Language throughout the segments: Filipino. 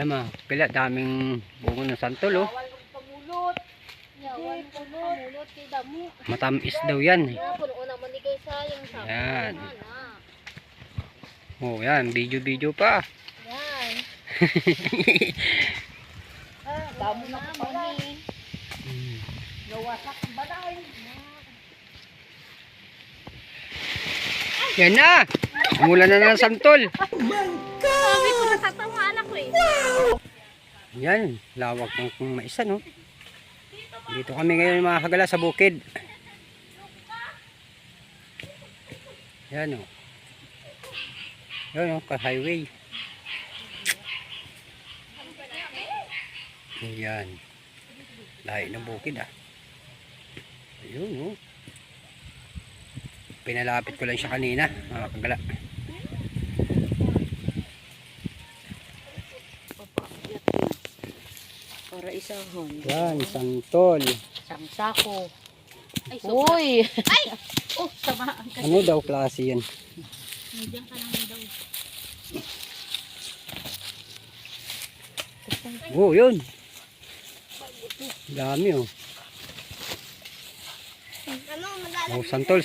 Ayan mga kapila, daming bungo ng santol oh. Bawal kong pamulot. Bawal kong pamulot kay damo. Matamis daw yan eh. Puno na man ni kay sayang sa. Yan. Oh yan, video pa. Yan. Damo na pala. Gawa sa balay. Yan na! Umulan na ng santol. Sabi ko natatawa anak ko eh. Yan, lawak ng maisa no. Dito kami ngayon mga kagala sa bukid. Yan o. Yan o, ka-highway. Yan. Lahi ng bukid ah. Ayun o. Pinalapit ko lang siya kanina mga kagala. Para isahon. Yan, santol. Isang sako. Ay, uy! Ay! Oh, samaan ka. Ano daw klase yan? Nandiyan ka naman daw. Oh, yun. Dami oh. Oh, santol.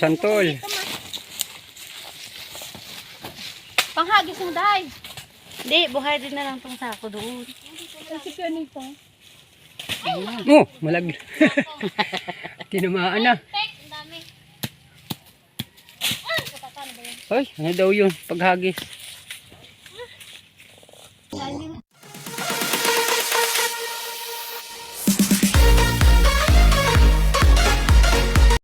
Panghagis ng dahay. Hindi, buhay din na lang tong sako doon. Kasi ganito. Oh, malag. Tinamaan na. Ay, ano daw yun? Paghagis.